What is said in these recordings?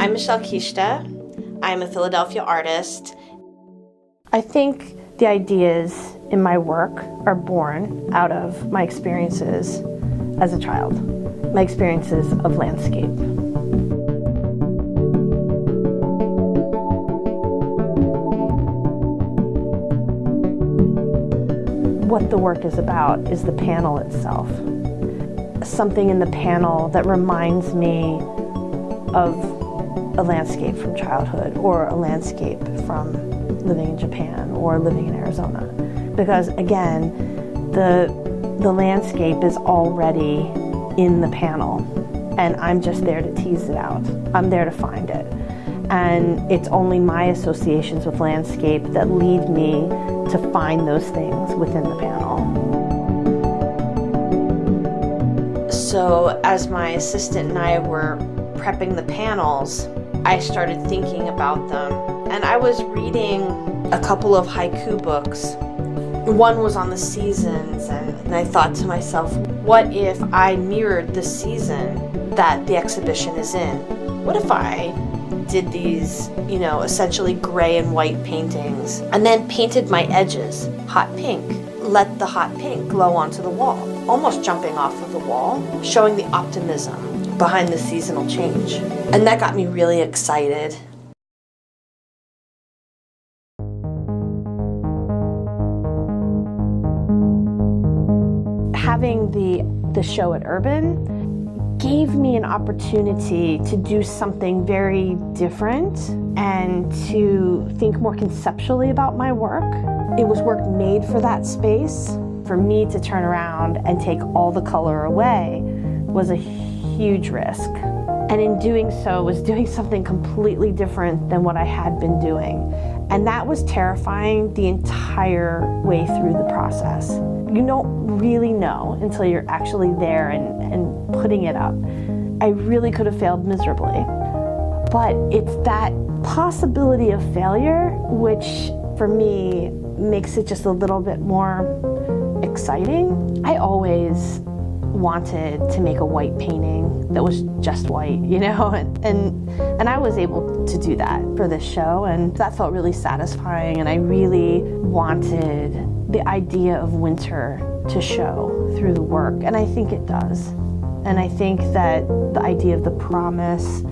I'm Michele Kishita. I'm a Philadelphia artist. I think the ideas in my work are born out of my experiences as a child, my experiences of landscape. What the work is about is the panel itself. Something in the panel that reminds me of a landscape from childhood, or a landscape from living in Japan or living in Arizona. Because again, the landscape is already in the panel, and I'm just there to tease it out. I'm there to find it. And it's only my associations with landscape that lead me to find those things within the panel. So as my assistant and I were prepping the panels, I started thinking about them. And I was reading a couple of haiku books. One was on the seasons, and I thought to myself, what if I mirrored the season that the exhibition is in? What if I did these, essentially gray and white paintings, and then painted my edges hot pink, let the hot pink glow onto the wall, almost jumping off of the wall, showing the optimism behind the seasonal change. And that got me really excited. Having the show at Urban gave me an opportunity to do something very different and to think more conceptually about my work. It was work made for that space. For me to turn around and take all the color away was a huge risk. And in doing so, was doing something completely different than what I had been doing. And that was terrifying the entire way through the process. You don't really know until you're actually there and putting it up. I really could have failed miserably. But it's that possibility of failure which, for me, makes it just a little bit more exciting. I always wanted to make a white painting that was just white, and I was able to do that for this show, and that felt really satisfying, and I really wanted the idea of winter to show through the work, and I think it does. And I think that the idea of the promise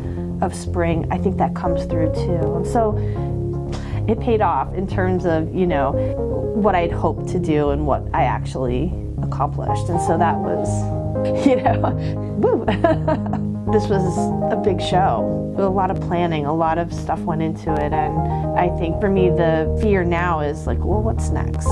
of spring, I think that comes through too. And so it paid off in terms of, what I'd hoped to do and what I actually accomplished. And so that was, woo. This was a big show. A lot of planning, a lot of stuff went into it. And I think for me, the fear now is like, well, what's next?